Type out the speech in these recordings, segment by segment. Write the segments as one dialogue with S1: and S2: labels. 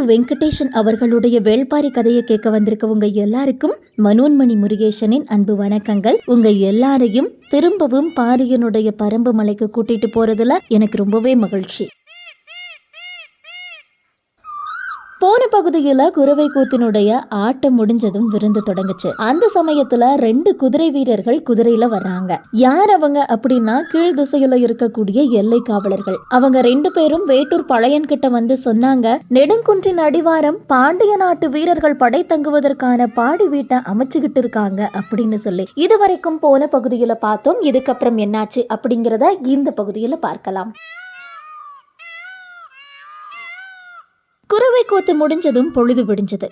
S1: வெங்கடேஷன் அவர்களுடைய வேள்பாரி கதையை கேட்க வந்திருக்கவங்க எல்லாருக்கும் மனோன்மணி முருகேசனின் அன்பு வணக்கங்கள். உங்க எல்லாரையும் திரும்பவும் பாரியனுடைய பரம்பு மலைக்கு கூட்டிட்டு போறதுல எனக்கு ரொம்பவே மகிழ்ச்சி. போன பகுதியில குரவை கூத்தினுடைய ஆட்டம் முடிஞ்சதும் விருந்து தொடங்குச்சு. அந்த சமயத்துல 2 குதிரை வீரர்கள் குதிரையில வர்றாங்க. யார் அவங்க அப்படின்னா கீழ் திசையில இருக்கக்கூடிய எல்லை காவலர்கள். அவங்க 2 பேரும் வேட்டூர் பழையன் கிட்ட வந்து சொன்னாங்க, நெடுங்குன்றின் அடிவாரம் பாண்டிய நாட்டு வீரர்கள் படை தங்குவதற்கான பாடி வீட்டை அமைச்சுக்கிட்டு இருக்காங்க அப்படின்னு சொல்லி. இதுவரைக்கும் போன பகுதியில பார்த்தோம். இதுக்கப்புறம் என்னாச்சு அப்படிங்கிறத இந்த பகுதியில பார்க்கலாம். குரவை கூத்து முடிஞ்சதும் பொழுது விடிஞ்சது.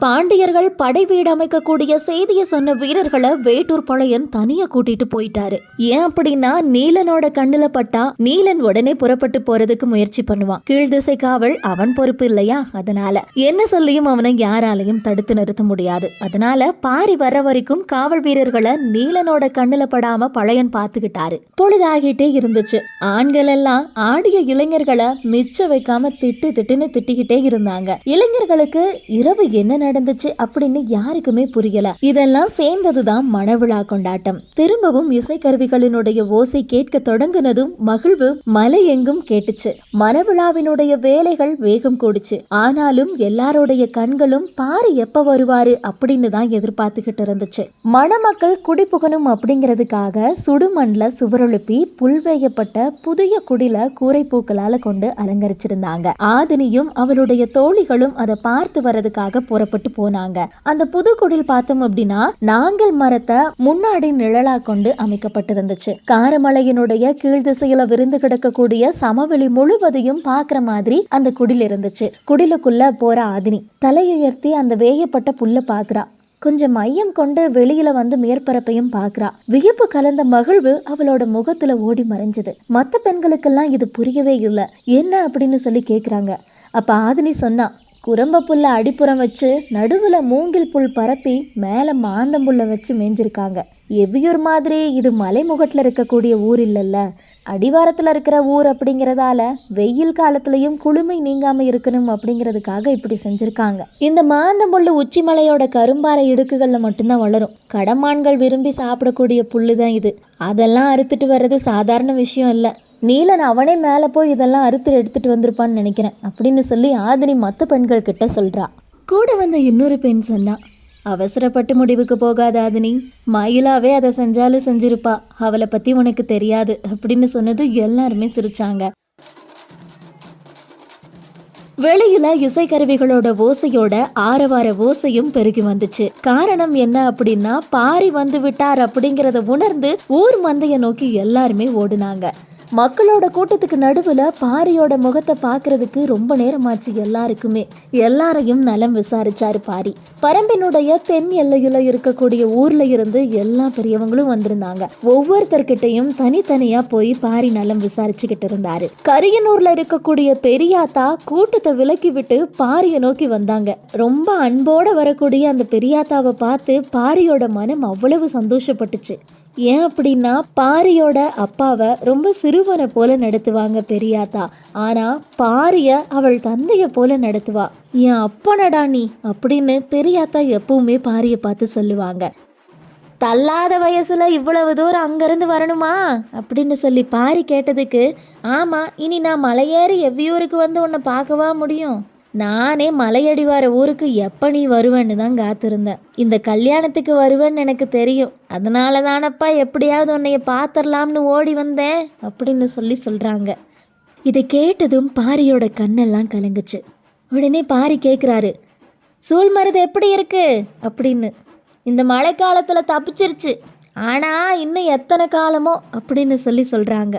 S1: பாண்டியர்கள் படை வீடு அமைக்கக்கூடிய செய்தியை சொன்ன வீரர்களை வேட்டூர் பழையன் தனியா கூட்டிட்டு போயிட்டாரு. ஏன் அப்படின்னா நீலனோட கண்ணுல பட்டா நீலன் உடனே புறப்பட்டு போறதுக்கு முயற்சி பண்ணுவான். கீழ் திசை காவல் அவன் பொறுப்பு இல்லையா? அதனால என்ன சொல்லியும் அவனை யாராலையும் தடுத்து நிறுத்த முடியாது. அதனால பாரி வர்ற வரைக்கும் காவல் வீரர்களை நீலனோட கண்ணுல படாம பழையன் பாத்துக்கிட்டாரு. பொழுதாகிட்டே இருந்துச்சு. ஆண்கள் எல்லாம் ஆடிய இளைஞர்களை மிச்ச வைக்காம திட்டுன்னு திட்டிக்கிட்டே இருந்தாங்க. இளைஞர்களுக்கு இரவு என்ன நடந்துச்சு அப்படின்னு யாருக்குமே புரியல. இதெல்லாம் சேர்ந்ததுதான் மணவிழா கொண்டாட்டம். திரும்பவும் இசைக்கருவிகளினுடைய ஓசை கேட்க தொடங்கினதும் மகிழ்வு மலை எங்கும் கேட்டுச்சு. மணவிழாவினுடைய வேலைகள் வேகம் கூடுச்சு. ஆனாலும் எல்லாருடைய கண்களும் பாரி எப்ப வருவாரு அப்படின்னு தான் எதிர்பார்த்துக்கிட்டு இருந்துச்சு. மணமக்கள் குடிபுகணும் அப்படிங்கிறதுக்காக சுடுமண்ல சுவரொழுப்பி புல்வேயப்பட்ட புதிய குடில கூரை பூக்களால கொண்டு அலங்கரிச்சிருந்தாங்க. ஆதினியும் அவளுடைய தோழிகளும் அதை பார்த்து வரதுக்காக புறப்பட்டு போனாங்க. அந்த புது குடில் பார்த்தோம் அப்படின்னா நாங்கல் மரத்தை முன்னாடி நிழலா கொண்டு அமைக்கப்பட்டிருந்துச்சு. காரமலையினுடைய கீழ் திசையில விருந்து கிடக்கக்கூடிய சமவெளி முழுவதையும் பாக்குற மாதிரி அந்த குடில் இருந்துச்சு. குடிலுக்குள்ள போற ஆதினி தலையுயர்த்தி அந்த வேயப்பட்ட புல்ல பாக்குறா. கொஞ்சம் மையம் கொண்டு வெளியில வந்து மேற்பரப்பையும் பாக்குறா. வியப்பு கலந்த மகிழ்வு அவளோட முகத்துல ஓடி மறைஞ்சது. மற்ற பெண்களுக்கெல்லாம் இது புரியவே இல்லை. என்ன அப்படின்னு சொல்லி கேக்குறாங்க. அப்ப ஆதினி சொன்னா, குரம்ப புல்ல அடிப்புறம் வச்சு நடுவுல மூங்கில் புல் பரப்பி மேல மாந்தம்புல்ல வச்சு மேய்ஞ்சிருக்காங்க. எவ்வியூர் மாதிரி இது மலைமுகட்டுல இருக்கக்கூடிய ஊர் இல்லைல்ல, அடிவாரத்துல இருக்கிற ஊர் அப்படிங்கிறதால வெயில் காலத்திலையும் குளுமை நீங்காம இருக்கணும் அப்படிங்கிறதுக்காக இப்படி செஞ்சிருக்காங்க. இந்த மாந்தம்புல்லு உச்சி மலையோட கரும்பாறை இடுக்குகள்ல மட்டும்தான் வளரும். கடமான்கள் விரும்பி சாப்பிடக்கூடிய புல்லுதான் இது. அதெல்லாம் அறுத்துட்டு வர்றது சாதாரண விஷயம் இல்லை. நீலன் அவனே மேலே போய் இதெல்லாம் அறுத்து எடுத்துட்டு வந்திருப்பான்னு நினைக்கிறேன் அப்படின்னு சொல்லி ஆதினி மற்ற பெண்கள் கிட்ட சொல்றா. கூட வந்த இன்னொரு பெண் சொன்னா, அவசரப்பட்டு முடிவுக்கு போகாத ஆதினி, மயிலாவே அதை செஞ்சாலும் செஞ்சிருப்பா, அவளை பத்தி உனக்கு தெரியாது அப்படின்னு சொன்னது எல்லாருமே சிரிச்சாங்க. வெளியில இசைக்கருவிகளோட ஓசையோட ஆரவார ஓசையும் பெருகி வந்துச்சு. காரணம் என்ன அப்படின்னா பாரி வந்து விட்டார் அப்படிங்கிறத உணர்ந்து ஊர் மந்தைய நோக்கி எல்லாருமே ஓடுனாங்க. மக்களோட கூட்டத்துக்கு நடுவுல பாரியோட முகத்தை பாக்குறதுக்கு ரொம்ப நேரமாச்சு. எல்லாருக்குமே எல்லாரையும் நலம் விசாரிச்சாரு பாரி. பரம்பினுடைய தென் எல்லையில இருக்கக்கூடிய ஊர்ல இருந்து எல்லா பெரியவங்களும் வந்திருந்தாங்க. ஒவ்வொருத்தர்கிட்டையும் தனித்தனியா போய் பாரி நலம் விசாரிச்சுக்கிட்டு இருந்தாரு. கரியனூர்ல இருக்கக்கூடிய பெரியாத்தா கூட்டத்தை விலக்கி விட்டு பாரிய நோக்கி வந்தாங்க. ரொம்ப அன்போட வரக்கூடிய அந்த பெரியாத்தாவை பார்த்து பாரியோட மனம் அவ்வளவு சந்தோஷப்பட்டுச்சு. ஏன் அப்படின்னா பாரியோட அப்பாவை ரொம்ப சிறுவனை போல நடத்துவாங்க பெரியாத்தா. ஆனா பாரிய அவள் தந்தைய போல நடத்துவா. என் அப்பனடா நீ அப்படின்னு பெரியாத்தா எப்பவுமே பாரிய பார்த்து சொல்லுவாங்க. தள்ளாத வயசுல இவ்வளவு தூரம் அங்கிருந்து வரணுமா அப்படின்னு சொல்லி பாரி கேட்டதுக்கு, ஆமா, இனி நான் மலையேறி எவ்வியூருக்கு வந்து உன்னை பார்க்கவா முடியும்? நானே மலையடிவார ஊருக்கு எப்போ நீ வருவேன்னு தான் காத்திருந்தேன். இந்த கல்யாணத்துக்கு வருவேன்னு எனக்கு தெரியும். அதனால தானப்பா எப்படியாவது உன்னைய பார்த்துடலாம்னு ஓடி வந்தேன் அப்படின்னு சொல்கிறாங்க. இதை கேட்டதும் பாரியோட கண்ணெல்லாம் கலங்குச்சு. உடனே பாரி கேட்குறாரு, சூழ்மருது எப்படி இருக்கு அப்படின்னு. இந்த மழை காலத்தில் தப்பிச்சிருச்சு, ஆனால் இன்னும் எத்தனை காலமோ அப்படின்னு சொல்கிறாங்க.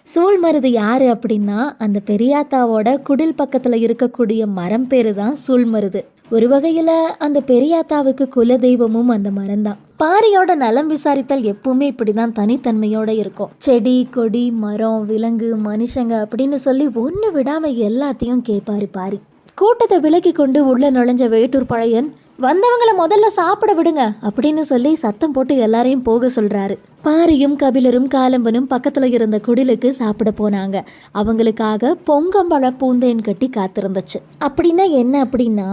S1: சூழ்மருது யாரு அப்படின்னா அந்த பெரியாத்தாவோட குடில் பக்கத்துல இருக்கக்கூடிய மரம் பேரு தான் சூழ்மருது. ஒரு வகையில அந்த பெரியாத்தாவுக்கு குல தெய்வமும் அந்த மரம் தான். பாரியோட நலம் விசாரித்தல் எப்பவுமே இப்படிதான் தனித்தன்மையோட இருக்கும். செடி கொடி மரம் விலங்கு மனுஷங்க அப்படின்னு சொல்லி ஒன்று விடாம எல்லாத்தையும் கேட்பாரு பாரி. கூட்டத்தை விலக்கி கொண்டு உள்ள நுழைஞ்ச வேட்டூர் பழையன், வந்தவங்கள முதல்ல சாப்பிட விடுங்க அப்படின்னு சொல்லி சத்தம் போட்டு எல்லாரையும் போக சொல்றாரு. பாரியும் கபிலரும் காலம்பனும் பக்கத்துல இருந்த குடிலுக்கு சாப்பிட போனாங்க. அவங்களுக்காக பொங்கம்பழ பூந்தேன் கட்டி காத்திருந்துச்சு. அப்படின்னா என்ன அப்படின்னா,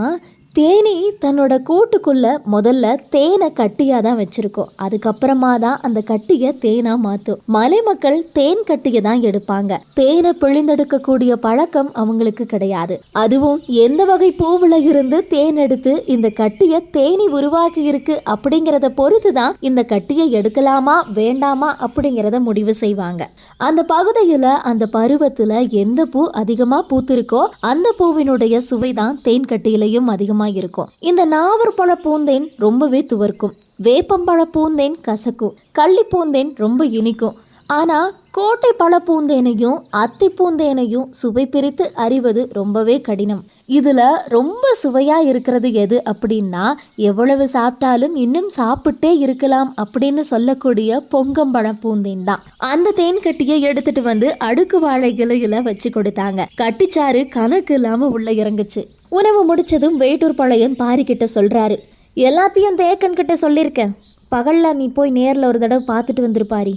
S1: தேனி தன்னோட கூட்டுக்குள்ள முதல்ல தேனை கட்டியா தான் வச்சிருக்கோம். அதுக்கப்புறமா தான் அந்த கட்டிய தேனா மாத்தும். மலை மக்கள் தேன் கட்டிய தான் எடுப்பாங்க. தேனை பிழிந்தெடுக்க கூடிய பழக்கம் அவங்களுக்கு கிடையாது. அதுவும் எந்த வகை பூவுல இருந்து தேன் எடுத்து இந்த கட்டிய தேனி உருவாக்கி இருக்கு அப்படிங்கறத பொறுத்து தான் இந்த கட்டியை எடுக்கலாமா வேண்டாமா அப்படிங்கறத முடிவு செய்வாங்க. அந்த பகுதியில அந்த பருவத்துல எந்த பூ அதிகமா பூத்திருக்கோ அந்த பூவினுடைய சுவைதான் தேன் கட்டியிலையும் அதிகமா இருக்கும். இந்த நாவற்பழ பூந்தேன் ரொம்பவே துவர்க்கும். வேப்பம்பழ பூந்தேன் கசக்கும். கள்ளி பூந்தேன் ரொம்ப இனிக்கும். ஆனா கோட்டை பழ பூந்தேனையும் அத்தி பூந்தேனையும் சுவை பிரித்து அறிவது ரொம்பவே கடினம். இதுல ரொம்ப சுவையா இருக்கிறது எது அப்படின்னா, எவ்வளவு சாப்பிட்டாலும் இன்னும் சாப்பிட்டே இருக்கலாம் அப்படின்னு சொல்லக்கூடிய பொங்கம்பழ பூந்தேன் தான். அந்த தேன் கட்டியை எடுத்துட்டு வந்து அடுக்கு வாழை இலையில வச்சு கொடுத்தாங்க. கட்டிச்சாறு கணக்கு இல்லாம உள்ள இறங்குச்சு. உணவு முடிச்சதும் வேட்டூர் பழையன் பாரிக்கிட்ட சொல்றாரு, எல்லாத்தையும் தேக்கன் கிட்ட சொல்லியிருக்கேன். பகல்ல நீ போய் நேர்ல ஒரு தடவை பார்த்துட்டு வந்துருப்பாரி.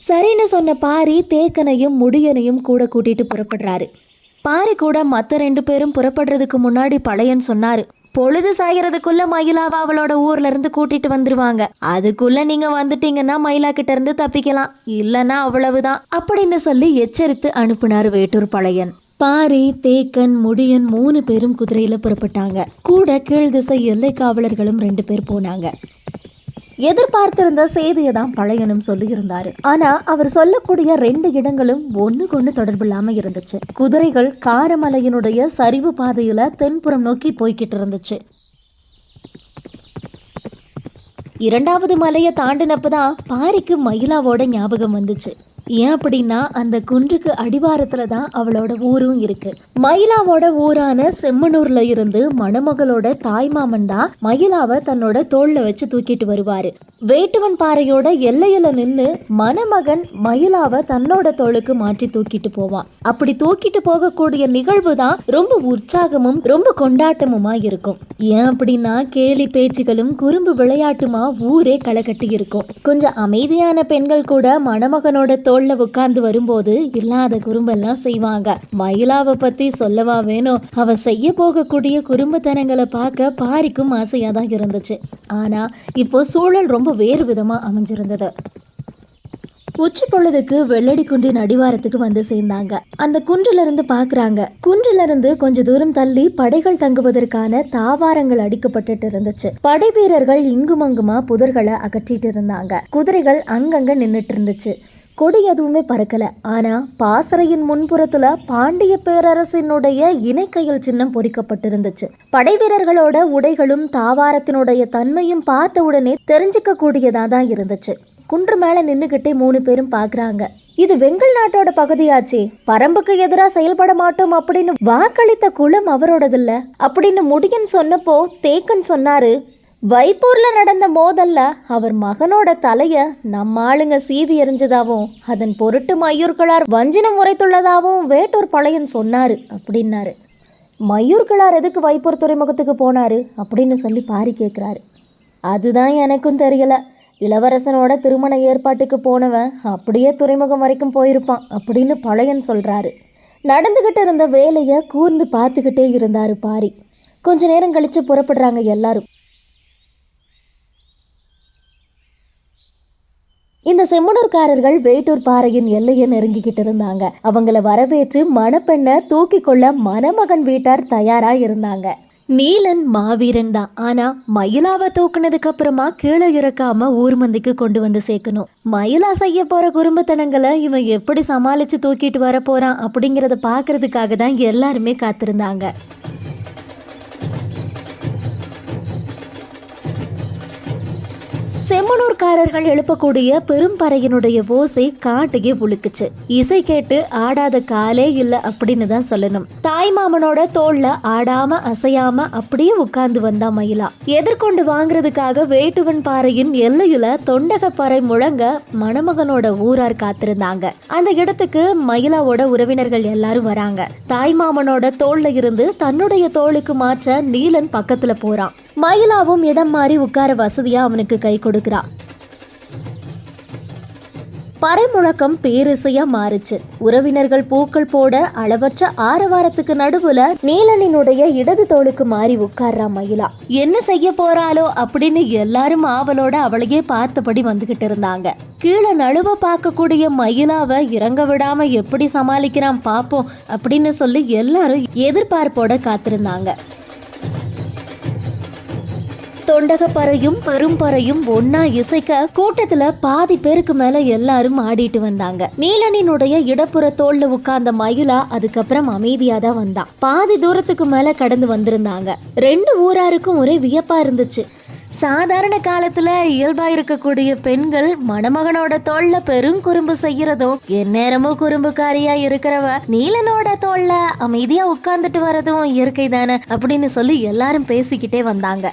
S1: சரின்னு சொன்ன பாரி தேக்கனையும் முடியனையும் கூட கூட்டிட்டு புறப்படுறாரு. பாரி கூட மற்ற 2 பேரும் புறப்படுறதுக்கு முன்னாடி பழையன் சொன்னாரு, பொழுது சாகிறதுக்குள்ள மயிலாவை அவளோட ஊர்ல இருந்து கூட்டிட்டு வந்துருவாங்க. அதுக்குள்ள நீங்க வந்துட்டீங்கன்னா மயிலா கிட்ட இருந்து தப்பிக்கலாம், இல்லைன்னா அவ்வளவுதான் அப்படின்னு சொல்லி எச்சரித்து அனுப்புனாரு வேட்டூர் பழையன். பாரி, தேக்கன், முடியன் 3 பேரும் குதிரையில புறப்பட்டாங்க. கூட கீழ் திசை எல்லை காவலர்களும் 2 பேர் போனாங்க. எதிர்பார்த்திருந்த செய்தியை தான் பழையனும் சொல்லியிருந்தாரு. ஆனா அவர் சொல்லக்கூடிய 2 இடங்களும் ஒண்ணுக்கொண்ணு தொடர்பு இல்லாம இருந்துச்சு. குதிரைகள் காரமலையினுடைய சரிவு பாதையில தென்புறம் நோக்கி போய்கிட்டு இருந்துச்சு. 2வது மலையை தாண்டினப்பதான் பாரிக்கு மயிலாவோட ஞாபகம் வந்துச்சு. ஏன் அப்படின்னா, அந்த குன்றுக்கு அடிவாரத்துல தான் அவளோட ஊரும் இருக்கு. மயிலாவோட ஊரான செம்மனூர்ல இருந்து மணமகளோட தாய்மாமன் தான் மயிலாவை தன்னோட தோல்ல வச்சு தூக்கிட்டு வருவாரு. வேட்டுவன் பாறையோட எல்லையில நின்று மணமகன் மயிலாவை தன்னோட தோளுக்கு மாற்றி தூக்கிட்டு போவான். அப்படி தூக்கிட்டு போகக்கூடிய நிகழ்வு தான் ரொம்ப உற்சாகமும் ரொம்ப கொண்டாட்டமுமா இருக்கும். ஏன் அப்படின்னா, கேலி பேச்சுகளும் குறும்பு விளையாட்டுமா ஊரே களை கட்டி இருக்கும். கொஞ்சம் அமைதியான பெண்கள் கூட மணமகனோட தோல்ல உட்கார்ந்து வரும்போது இல்லாத குறும்பெல்லாம் செய்வாங்க. மயிலாவை பத்தி சொல்லவா வேணும்? அவ செய்ய போகக்கூடிய குறும்புத்தனங்களை பார்க்க பாரிக்கும் ஆசையா தான் இருந்துச்சு. ஆனா இப்போ சூழல் ரொம்ப வேறு விதமா அமைஞ்சிருந்தது. உச்சி பொழுதுக்கு வெள்ளடி குன்றின் அடிவாரத்துக்கு வந்து சேர்ந்தாங்க. அந்த குன்றில இருந்து பாக்குறாங்க. குன்றில இருந்து கொஞ்ச தூரம் தள்ளி படைகள் தங்குவதற்கான தாவாரங்கள் அடிக்கப்பட்டு இருந்துச்சு. படை வீரர்கள் இங்கும் அங்குமா புதர்களை அகற்றிட்டு இருந்தாங்க. குதிரைகள் அங்கங்க நின்னுட்டு இருந்துச்சு. கொடி எதுவுமே பறக்கல. ஆனா பாசறையின் முன்புறத்துல பாண்டிய பேரரசினுடைய இணைக்கையில் சின்னம் பொறிக்கப்பட்டிருந்துச்சு. படை வீரர்களோட உடைகளும் தாவாரத்தினுடைய தன்மையும் பார்த்த உடனே தெரிஞ்சுக்க கூடியதா தான் இருந்துச்சு. குன்று மேல நின்னுகிட்டே 3 பேரும் பாக்குறாங்க. இது வெங்கல் நாட்டோட பகுதியாச்சே, பரம்புக்கு எதிராக செயல்பட மாட்டோம் அப்படின்னு வாக்களித்த குலம் அவரோடதில்ல அப்படின்னு முடியன் சொன்னப்போ தேக்கன் சொன்னாரு, வைப்பூர்ல நடந்த மோதல்ல அவர் மகனோட தலைய நம்ம ஆளுங்க சீவி எறிஞ்சதாவும் அதன் பொருட்டு மயூர்களார் வஞ்சினம் உரைத்துள்ளதாவும் வேட்டூர் பழையன் சொன்னாரு அப்படின்னாரு. மயூர்களார் எதுக்கு வைப்பூர் துறைமுகத்துக்கு போனாரு அப்படின்னு சொல்லி பாரி கேட்குறாரு. அதுதான் எனக்கும் தெரியல. இளவரசனோட திருமண ஏற்பாட்டுக்கு போனவன் அப்படியே துறைமுகம் வரைக்கும் போயிருப்பான் அப்படின்னு பழையன் சொல்றாரு. நடந்துகிட்டு இருந்த வேலையை கூர்ந்து பார்த்துக்கிட்டே இருந்தாரு பாரி. கொஞ்ச நேரம் கழிச்சு புறப்படுறாங்க எல்லாரும். இந்த செம்மனூர்காரர்கள் வேட்டூர் பாறையின் எல்லையை நெருங்கிக்கிட்டு இருந்தாங்க. அவங்கள வரவேற்று மணப்பெண்ணை தூக்கி கொள்ள மணமகன் வீட்டார் தயாரா இருந்தாங்க. நீலன் மாவீரன் தான். ஆனா மயிலாவை தூக்குனதுக்கு அப்புறமா கீழே இறக்காம ஊர் மந்திக்கு கொண்டு வந்து சேர்க்கணும். மயிலா செய்ய போற குறும்புத்தனங்களை இவன் எப்படி சமாளிச்சு தூக்கிட்டு வர போறான் அப்படிங்கறத பாக்குறதுக்காக தான் எல்லாருமே காத்திருந்தாங்க. செம்மனூர்காரர்கள் எழுப்பக்கூடிய பெரும்பறையினுடைய ஓசை காட்டையே புழுக்குச்சு. இசை கேட்டு ஆடாத காலே இல்ல அப்படின்னு தான் சொல்லணும். தாய் மாமனோட தோல்ல ஆடாம அசையாம அப்படியே உட்கார்ந்து வந்தா மயிலா. எதிர்கொண்டு வாங்குறதுக்காக வேட்டுவன் பாறையின் எல்லையில தொண்டகப்பறை முழங்க மணமகனோட ஊரார் காத்திருந்தாங்க. அந்த இடத்துக்கு மயிலாவோட உறவினர்கள் எல்லாரும் வராங்க. தாய் மாமனோட தோல்ல இருந்து தன்னுடைய தோளுக்கு மாற்ற நீலன் பக்கத்துல போறான். மயிலாவும் இடம் மாறி உட்கார வசதியா அவனுக்கு கை கொடுக்கிறா. பறைமுழக்கம் பேரிசையா மாறுச்சு. உறவினர்கள் பூக்கள் போட அளவற்ற ஆரவாரத்துக்கு நடுவுல நீலனினுடைய இடது தோளுக்கு மாறி உட்கார்றா மயிலா. என்ன செய்ய போறாளோ அப்படின்னு எல்லாரும் ஆவலோட அவளையே பார்த்தபடி வந்துகிட்டு இருந்தாங்க. கீழே நழுவ பார்க்கக்கூடிய மயிலாவை இறங்க விடாம எப்படி சமாளிக்கிறான் பாப்போம் அப்படின்னு சொல்லி எல்லாரும் எதிர்பார்ப்போட காத்திருந்தாங்க. தொண்டகப்பறையும் பெரும்பறையும் ஒன்னா இசைக்க கூட்டத்துல பாதி பேருக்கு மேல எல்லாரும் ஆடிட்டு வந்தாங்க. நீலனினுடைய இடப்புற தோல்ல உட்கார்ந்த மயிலா அதுக்கப்புறம் அமைதியா தான் வந்தான். பாதி தூரத்துக்கு மேல கடந்து வந்திருந்தாங்க. 2 ஊராருக்கும் ஒரே வியப்பா இருந்துச்சு. சாதாரண காலத்துல இயல்பா இருக்கக்கூடிய பெண்கள் மணமகனோட தோல்ல பெருங்குறும்பு செய்யறதும் எந்நேரமும் குறும்புக்காரியா இருக்கிறவ நீலனோட தோல்ல அமைதியா உட்கார்ந்துட்டு வரதும் இயற்கை தானே அப்படின்னு சொல்லி எல்லாரும் பேசிக்கிட்டே வந்தாங்க.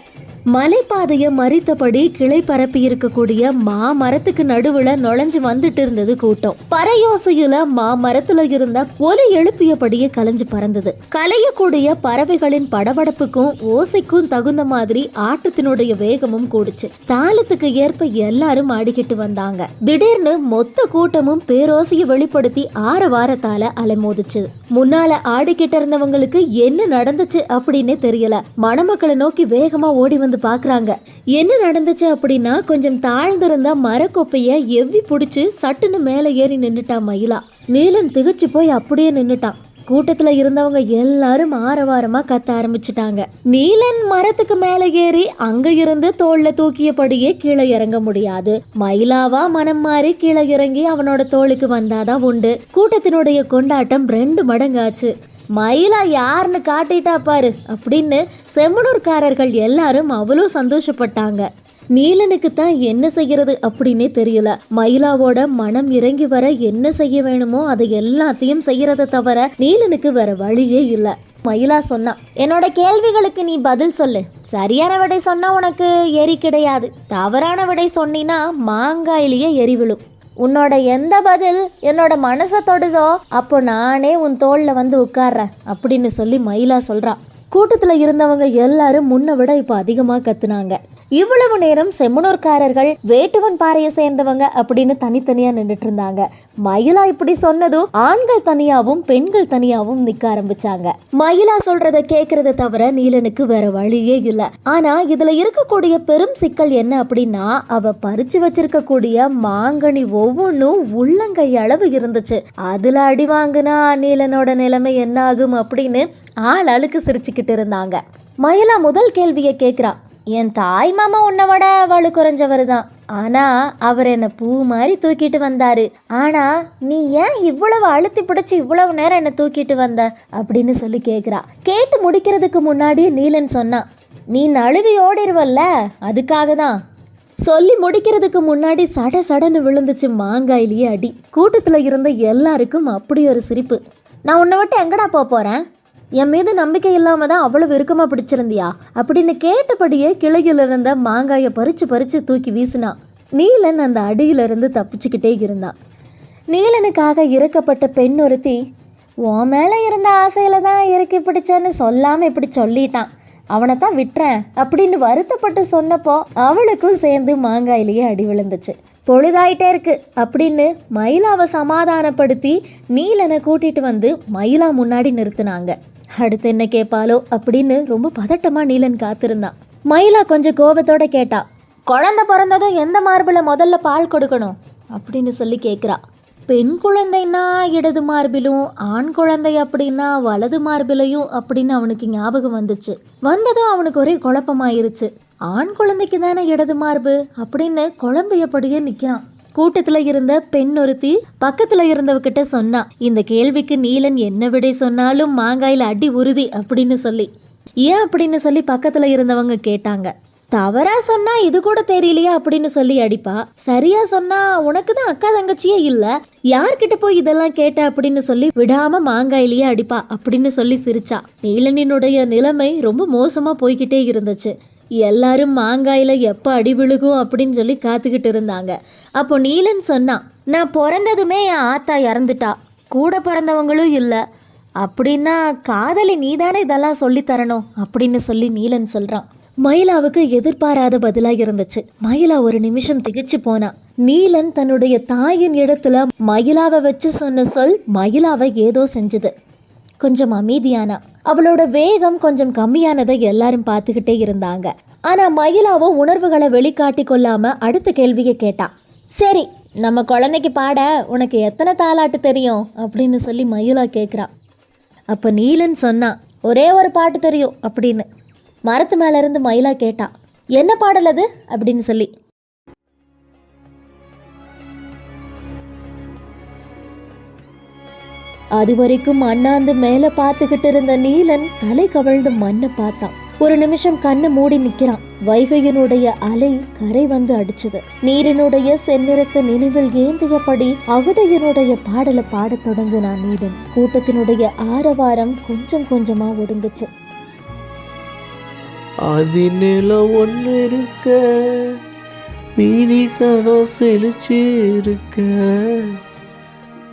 S1: மலைப்பாதைய மறித்தபடி கிளை பரப்பி இருக்கக்கூடிய மாமரத்துக்கு நடுவுல நுழைஞ்சு வந்துட்டு இருந்தது கூட்டம். பறையோசையில மாமரத்துல இருந்த ஒலி எழுப்பியபடியே கலைஞ்சு பறந்தது. கலையக்கூடிய பறவைகளின் படபடப்புக்கும் ஓசைக்கும் தகுந்த மாதிரி ஆட்டத்தினுடைய வேகமும் கூடுச்சு. தாளத்துக்கு ஏற்ப எல்லாரும் ஆடிக்கிட்டு வந்தாங்க. திடீர்னு மொத்த கூட்டமும் பேரோசையை வெளிப்படுத்தி ஆரவாரத்தால அலைமோதிச்சு. முன்னால ஆடிக்கிட்டு இருந்தவங்களுக்கு என்ன நடந்துச்சு அப்படின்னு தெரியல. மணமக்களை நோக்கி வேகமா ஓடி வந்து பாக்குறாங்க. என்ன நடந்துச்சு அப்படின்னா, கொஞ்சம் தாழ்ந்திருந்த மரக்கொப்பைய எவ்வி புடிச்சு சட்டுன்னு மேல ஏறி நின்னுட்டா மயிலா. நீலன் திகச்சு போய் அப்படியே நின்னுட்டான். கூட்டத்துல இருந்தவங்க எல்லாரும் ஆரவாரமா கத்த ஆரம்பிச்சுட்டாங்க. நீலன் மரத்துக்கு மேல ஏறி அங்க இருந்து தோல்ல தூக்கியபடியே கீழே இறங்க முடியாது. மயிலாவா மனம் மாறி கீழே இறங்கி அவனோட தோளுக்கு வந்தாதான் உண்டு. கூட்டத்தினுடைய கொண்டாட்டம் 2 மடங்காச்சு. மயிலா யாருன்னு காட்டிட்டா பாரு அப்படின்னு செம்மனூர்காரர்கள் எல்லாரும் அவ்வளோ சந்தோஷப்பட்டாங்க. நீலனுக்கு தான் என்ன செய்யறது அப்படின்னே தெரியல. மயிலாவோட மனம் இறங்கி வர என்ன செய்ய வேணுமோ அதை எல்லாத்தையும் செய்யறத தவிர நீலனுக்கு வேற வழியே இல்ல. மயிலா சொன்னா, என்னோட கேள்விகளுக்கு நீ பதில் சொல்லு. சரியான விடை சொன்னா உனக்கு எரி கிடையாது, தவறான விடை சொன்னினா மாங்காயிலேயே எரி விழும். உன்னோட எந்த பதில் என்னோட மனசை தொடுதோ அப்போ நானே உன் தோல்ல வந்து உட்கார்றேன் அப்படின்னு சொல்லி மயிலா சொல்றா. கூட்டத்துல இருந்தவங்க எல்லாரும் முன்ன விட இப்ப அதிகமா கத்துனாங்க. இவ்வளவு நேரம் செம்மனூர்காரர்கள் வேட்டுவன் பாறையை சேர்ந்தவங்க அப்படின்னு தனித்தனியா நின்றுட்டு இருந்தாங்க. மயிலா இப்படி சொன்னதும் ஆண்கள் தனியாவும் பெண்கள் தனியாவும் நிக்க ஆரம்பிச்சாங்க. மயிலா சொல்றத கேக்குறத தவிர நீலனுக்கு வேற வழியே இல்ல. ஆனா இதுல இருக்கக்கூடிய பெரும் சிக்கல் என்ன அப்படின்னா, அவ பறிச்சு வச்சிருக்க கூடிய மாங்கனி ஒவ்வொன்றும் உள்ளங்கை அளவு இருந்துச்சு. அதுல அடி வாங்குனா நீலனோட நிலைமை என்ன ஆகும் அப்படின்னு ஆள் அழுக்கு சிரிச்சுக்கிட்டு இருந்தாங்க. மயிலா முதல் கேள்வியை கேக்குறா. என் தாய் மாமா உன்னை விட வலு குறைஞ்சவர் தான், ஆனா அவர் என்ன பூ மாதிரி தூக்கிட்டு வந்தாரு. ஆனா நீ ஏன் இவ்வளவு அழுத்தி பிடிச்சு இவ்வளவு நேரம் என்ன தூக்கிட்டு வந்த அப்படின்னு சொல்லி கேக்குறா. கேட்டு முடிக்கிறதுக்கு முன்னாடியே நீலன் சொன்னான், நீ நழுவி ஓடிடுவல்ல அதுக்காக தான். சொல்லி முடிக்கிறதுக்கு முன்னாடி சட சடன்னு விழுந்துச்சு மாங்காயிலேயே அடி. கூட்டத்துல இருந்த எல்லாருக்கும் அப்படி ஒரு சிரிப்பு. நான் உன்னை விட்டு எங்கடா போறேன், என் மீது நம்பிக்கை இல்லாம தான் அவ்வளவு இறுக்கமா பிடிச்சிருந்தியா அப்படின்னு கேட்டபடியே கிளையில இருந்த மாங்காயை பறிச்சு பறிச்சு தூக்கி வீசினான். நீலன் அந்த அடியிலிருந்து தப்பிச்சுக்கிட்டே இருந்தான். நீலனுக்காக இறக்கப்பட்ட பெண் ஒருத்தி, உன் மேல இருந்த ஆசையில தான் இறக்கி பிடிச்சேன்னு சொல்லாம இப்படி சொல்லிட்டான், அவனை தான் விட்டுறேன் அப்படின்னு வருத்தப்பட்டு சொன்னப்போ அவளுக்கும் சேர்ந்து மாங்காயிலேயே அடி விழுந்துச்சு. பொழுதாயிட்டே இருக்கு அப்படின்னு மயிலாவை சமாதானப்படுத்தி நீலனை கூட்டிட்டு வந்து மயிலா முன்னாடி நிறுத்தினாங்க. அடுத்து என்ன கேட்பாலோ அப்படின்னு ரொம்ப பதட்டமா நீலன் காத்திருந்தான். மயிலா கொஞ்சம் கோபத்தோட கேட்டா, குழந்தை பிறந்ததும் எந்த மார்புல முதல்ல பால் கொடுக்கணும் அப்படின்னு சொல்லி கேட்குறா. பெண் குழந்தைன்னா இடது மார்பிலும், ஆண் குழந்தை அப்படின்னா வலது மார்பிலையும் அப்படின்னு அவனுக்கு ஞாபகம் வந்துச்சு. வந்ததும் அவனுக்கு ஒரே குழப்பமாயிருச்சு. ஆண் குழந்தைக்கு தானே இடது மார்பு அப்படின்னு குழம்பியபடியே நிற்கிறான். கூட்டத்துல இருந்த பெண் ஒருத்தி பக்கத்துல இருந்தவகிட்ட சொன்னா, இந்த கேள்விக்கு நீலன் என்ன விடை சொன்னாலும் மாங்காயில அடி உறுதி அப்படின்னு சொல்லி. ஏன் அப்படின்னு சொல்லி பக்கத்துல இருந்தவங்க கேட்டாங்க. தவறா சொன்னா இது கூட தெரியலையா அப்படின்னு சொல்லி அடிப்பா, சரியா சொன்னா உனக்கு தான் அக்கா தங்கச்சியே இல்ல, யார்கிட்ட போய் இதெல்லாம் கேட்ட அப்படின்னு சொல்லி விடாம மாங்காயிலேயே அடிப்பா அப்படின்னு சொல்லி சிரிச்சா. நீலனினுடைய நிலைமை ரொம்ப மோசமா போய்கிட்டே இருந்துச்சு. எல்லாரும் மாங்காயில எப்போ அடி விழுகும் அப்படின்னு சொல்லி காத்துக்கிட்டு இருந்தாங்க. அப்போ நீலன் சொன்னான், நான் பிறந்ததுமே என் ஆத்தா இறந்துட்டா, கூட பிறந்தவங்களும் இல்லை, அப்படின்னா காதலி நீதானே இதெல்லாம் சொல்லி தரணும் அப்படின்னு சொல்லி நீலன் சொல்றான். மயிலாவுக்கு எதிர்பாராத பதிலா இருந்துச்சு. மயிலா ஒரு நிமிஷம் திகைச்சு போனா. நீலன் தன்னுடைய தாயின் இடத்துல மயிலாவை வச்சு சொன்ன சொல் மயிலாவை ஏதோ செஞ்சது. கொஞ்சம் அமைதியானா. அவளோட வேகம் கொஞ்சம் கம்மியானதை எல்லாரும் பார்த்துக்கிட்டே இருந்தாங்க. ஆனா மயிலாவோ உணர்வுகளை வெளிக்காட்டி கொள்ளாம அடுத்த கேள்வியை கேட்டான். சரி, நம்ம குழந்தைக்கு பாட உனக்கு எத்தனை தாலாட்டு தெரியும் அப்படின்னு சொல்லி மயிலா கேட்குறான். அப்போ நீலன் சொன்னான், ஒரே ஒரு பாட்டு தெரியும் அப்படின்னு. மரத்து மேல இருந்து மயிலா கேட்டான், என்ன பாடல் அது அப்படின்னு சொல்லி. அது வரைக்கும் அண்ணாந்து மேல பார்த்துக்கிட்டு இருந்த நீலன் தலை கவிழ்ந்து மண்ணை பார்த்தான். ஒரு நிமிஷம் கண்ணை மூடி நிக்கிறான். வைகையினுடைய அலை கரை வந்து அடிச்சது. நீரினுடைய செந்நிறத்த நினைவில் ஏந்தியபடி அகுதையினுடைய பாடலை பாடத் தொடங்கினான் நீலன். கூட்டத்தினுடைய ஆரவாரம் கொஞ்சம் கொஞ்சமா ஒடுங்குச்சு.
S2: அதினில ஒன்று இருக்க, மீதி சனம் செழிச்சு இருக்க,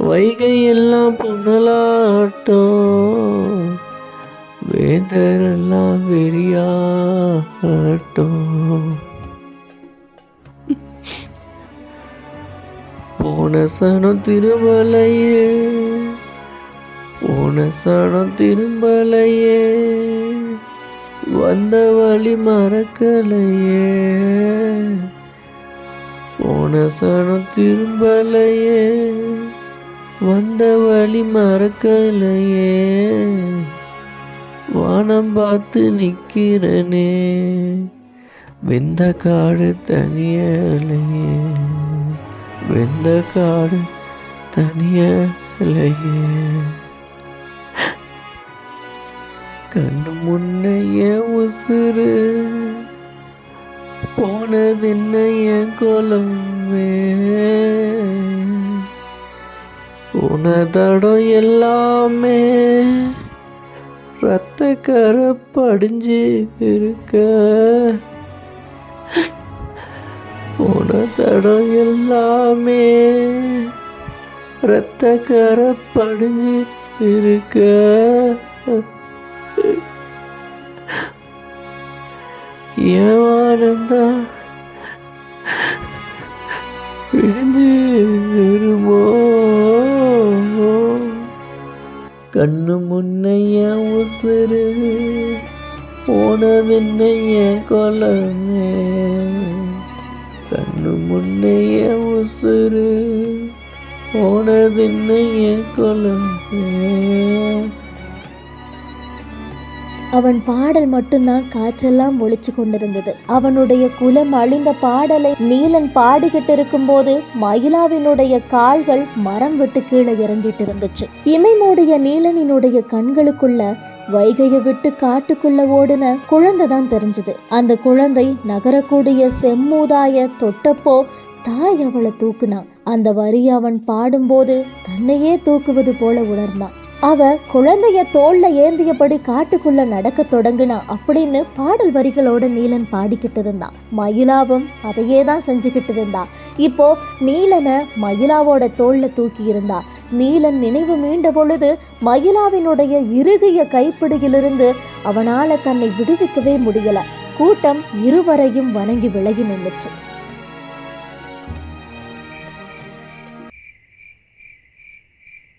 S2: வைகை எல்லாம் பொன்னலாட்டம், வேந்தரெல்லாம் வெறியாட்டம். போன சனம் திரும்பலையே, போன சனம் திரும்பலையே, வந்த வழி மறக்கலையே, போன சனம் திரும்பலையே, வந்த வழி மறக்கலையே, வானம் பார்த்து நிக்கிறனே, வெந்த காடு தனியலையே, வெந்த காடு தனியலையே, கண்ணு முன்ன என் உசுறு போனதென்ன என் குலமே, போன தடம் எல்லாமே ரத்த கரை படிஞ்சு இருக்க, போன தடம் எல்லாமே ரத்த கரை படிஞ்சு இருக்க, ஏவானந்தா விடிஞ்சு இருமோ, கண்ணு முன்னைய உசுறு போனதென்ன என் கொலமே, கண்ணு முன்னைய உசுறு போனதென்ன என் கொலமே.
S1: அவன் பாடல் மட்டும்தான் காற்றெல்லாம் ஒழிச்சு கொண்டிருந்தது. அவனுடைய குலம் அழிந்த பாடலை நீலன் பாடிக்கிட்டு இருக்கும் போது மயிலாவினுடைய கால்கள் மரம் விட்டு கீழே இறங்கிட்டு இருந்துச்சு. இமை மூடிய நீலனினுடைய கண்களுக்குள்ள வைகையை விட்டு காட்டுக்குள்ள ஓடுன குழந்தை தான் தெரிஞ்சது. அந்த குழந்தை நகரக்கூடிய செம்மூதாய தொட்டப்போ தாய் அவளை தூக்குனான். அந்த வரி அவன் பாடும்போது தன்னையே தூக்குவது போல உணர்ந்தான். அவ குழந்தைய தோல்ல ஏந்தியபடி காட்டுக்குள்ள நடக்க தொடங்குனா அப்படின்னு பாடல் வரிகளோட நீலன் பாடிக்கிட்டு இருந்தான். மயிலாவும் அதையே தான் செஞ்சுக்கிட்டு இருந்தா. இப்போ நீலனை மயிலாவோட தோல்ல தூக்கி இருந்தா. நீலன் நினைவு மீண்ட பொழுது மயிலாவினுடைய இறுகிய கைப்பிடியிலிருந்து அவனால தன்னை விடுவிக்கவே முடியல. கூட்டம் இருவரையும் வணங்கி விலகி நின்றுச்சு.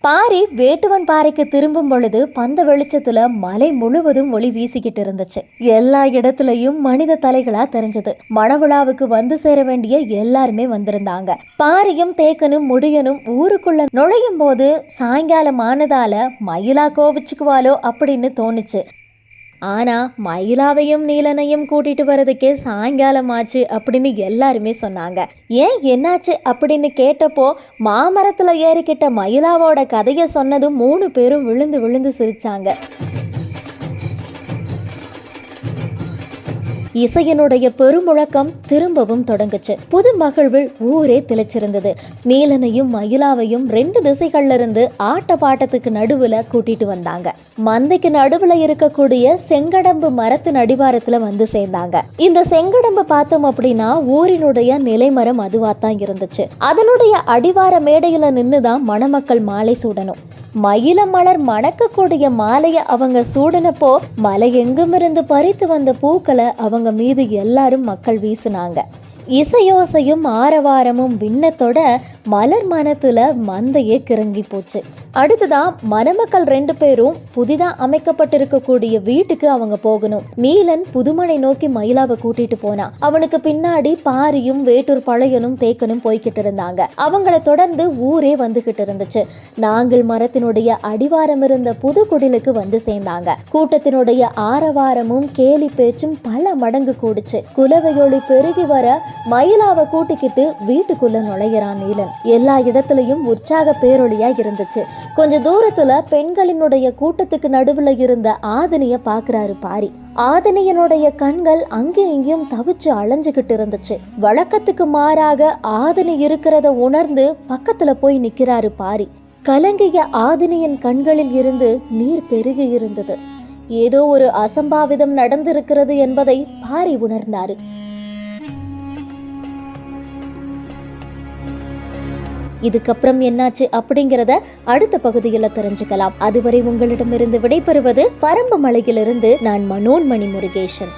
S1: பாரி வேட்டுவன் பாறைக்கு திரும்பும் பொழுது பந்த வெளிச்சத்துல மலை முழுவதும் ஒளி வீசிக்கிட்டு இருந்துச்சு. எல்லா இடத்துலயும் மனித தலைகளா தெரிஞ்சது. மணவிழாவுக்கு வந்து சேர வேண்டிய எல்லாருமே வந்திருந்தாங்க. பாரியும் தேக்கனும் முடியனும் ஊருக்குள்ள நுழையும் போது சாயங்காலம் ஆனதால மயிலா கோவிச்சுக்குவாளோ அப்படின்னு தோணுச்சு. ஆனா மயிலாவையும் நீலனையும் கூட்டிட்டு வர்றதுக்கே சாயங்காலம் ஆச்சு அப்படின்னு எல்லாருமே சொன்னாங்க. ஏன் என்னாச்சு அப்படின்னு கேட்டப்போ மாமரத்துல ஏறிக்கிட்ட மயிலாவோட கதையை சொன்னதும் 3 பேரும் விழுந்து விழுந்து சிரிச்சாங்க. இசையனுடைய பெருமுழக்கம் திரும்பவும் தொடங்குச்சு. புது மகிழ்வில் ஊரே திளைச்சிருந்தது. நீலனையும் மயிலாவையும் 2 திசைகள்ல இருந்து ஆட்ட பாட்டத்துக்கு நடுவுல கூட்டிட்டு வந்தாங்க. மந்தைக்கு நடுவுல இருக்கக்கூடிய செங்கடம்பு மரத்தின் அடிவாரத்துல வந்து சேர்ந்தாங்க. இந்த செங்கடம்பு பார்த்தோம் அப்படின்னா ஊரினுடைய நிலைமரம் அதுவாத்தான் இருந்துச்சு. அதனுடைய அடிவார மேடையில நின்னுதான் மணமக்கள் மாலை சூடணும். மயில மலர் மணக்கக்கூடிய மாலைய அவங்க சூடினப்போ மலை எங்கும் இருந்து பறித்து வந்த பூக்களை அவங்க மீது எல்லாரும் மக்கள் வீசினாங்க. இசையோசையும் ஆரவாரமும் விண்ணத்தோட மலர் மனத்துல மந்தையே கிறங்கி போச்சு. அடுத்ததா மணமக்கள் 2 பேரும் புதிதா அமைக்கப்பட்டிருக்கக்கூடிய வீட்டுக்கு அவங்க போகணும். நீலன் புதுமனை நோக்கி மயிலாவை கூட்டிட்டு போனான். அவனுக்கு பின்னாடி பாரியும் வேட்டூர் பழையனும் தேக்கனும் போய்கிட்டு இருந்தாங்க. அவங்கள தொடர்ந்து ஊரே வந்துகிட்டு இருந்துச்சு. நாங்கள் மரத்தினுடைய அடிவாரம் இருந்த புது குடிலுக்கு வந்து சேர்ந்தாங்க. கூட்டத்தினுடைய ஆரவாரமும் கேலி பேச்சும் பல மடங்கு கூடுச்சு. குலவையொளி பெருகி வர மயிலாவை கூட்டிக்கிட்டு வீட்டுக்குள்ள நுழையிறான் நீலன். எல்லா இடத்துலயும் உற்சாக பேரொழியா இருந்துச்சு. கொஞ்ச தூரத்துல பெண்களினுடைய கூட்டத்துக்கு நடுவுல இருந்த ஆதினிய பாக்குறாரு பாரி. ஆதினியனுடைய கண்கள் அங்கே இங்கேயும் தவிச்சு அலைஞ்சுகிட்டு இருந்துச்சு. வழக்கத்துக்கு மாறாக ஆதினி இருக்கிறத உணர்ந்து பக்கத்துல போய் நிக்கிறாரு பாரி. கலங்கிய ஆதினியின் கண்களில் இருந்து நீர் பெருகி இருந்தது. ஏதோ ஒரு அசம்பாவிதம் நடந்திருக்கிறது என்பதை பாரி உணர்ந்தாரு. இதுக்கப்புறம் என்னாச்சு அப்படிங்கிறத அடுத்த பகுதியில் தெரிஞ்சுக்கலாம். அதுவரை உங்களிடமிருந்து விடைபெறுவது பரம்பு மலையிலிருந்து நான் மனோன்மணி முருகேசன்.